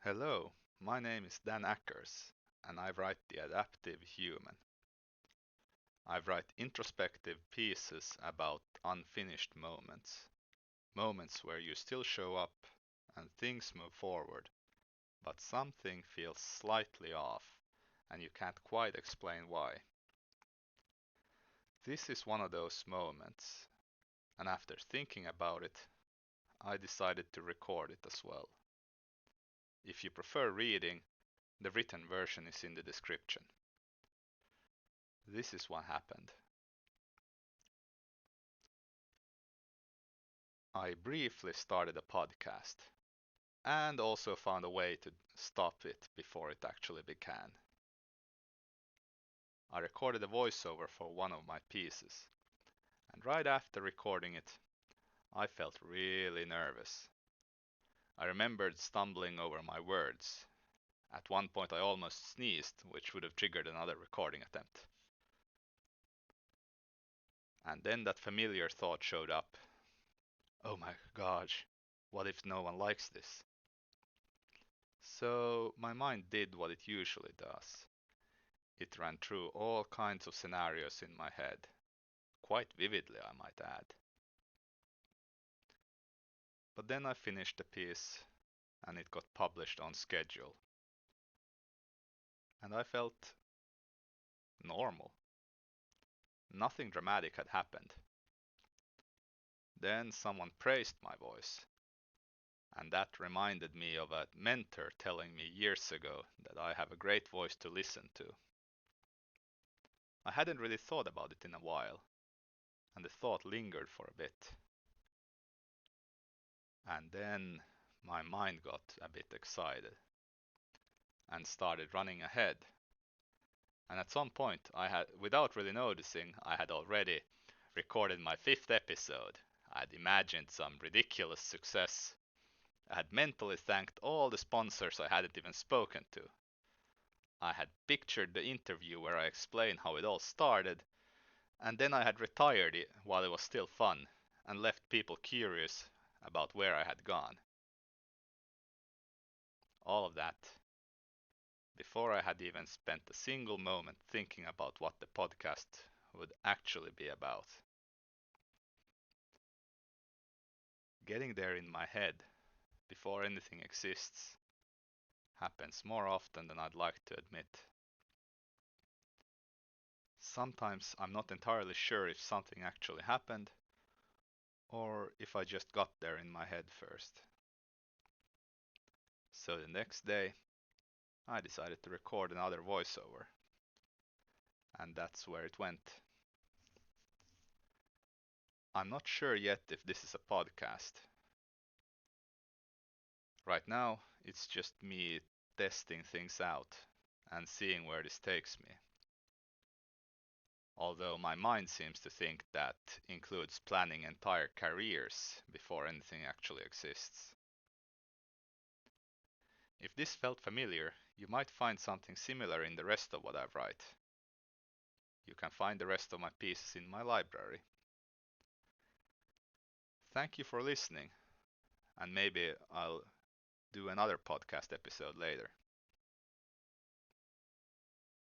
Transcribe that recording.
Hello, my name is Dan Ackers, and I write The Adaptive Human. I write introspective pieces about unfinished moments, moments where you still show up and things move forward, but something feels slightly off, and you can't quite explain why. This is one of those moments, and after thinking about it, I decided to record it as well. If you prefer reading, the written version is in the description. This is what happened. I briefly started a podcast and also found a way to stop it before it actually began. I recorded a voiceover for one of my pieces, and right after recording it, I felt really nervous. I remembered stumbling over my words. At one point, I almost sneezed, which would have triggered another recording attempt. And then that familiar thought showed up. Oh my gosh, what if no one likes this? So my mind did what it usually does. It ran through all kinds of scenarios in my head, quite vividly, I might add. But then I finished the piece and it got published on schedule, and I felt normal. Nothing dramatic had happened. Then someone praised my voice, and that reminded me of a mentor telling me years ago that I have a great voice to listen to. I hadn't really thought about it in a while, and the thought lingered for a bit. And then my mind got a bit excited and started running ahead. And at some point, without really noticing, I had already recorded my fifth episode. I had imagined some ridiculous success. I had mentally thanked all the sponsors I hadn't even spoken to. I had pictured the interview where I explained how it all started, and then I had retired it while it was still fun and left people curious about where I had gone. All of that before I had even spent a single moment thinking about what the podcast would actually be about. Getting there in my head before anything exists happens more often than I'd like to admit. Sometimes I'm not entirely sure if something actually happened or if I just got there in my head first. So the next day, I decided to record another voiceover, and that's where it went. I'm not sure yet if this is a podcast. Right now, it's just me testing things out and seeing where this takes me. Although my mind seems to think that includes planning entire careers before anything actually exists. If this felt familiar, you might find something similar in the rest of what I write. You can find the rest of my pieces in my library. Thank you for listening, and maybe I'll do another podcast episode later.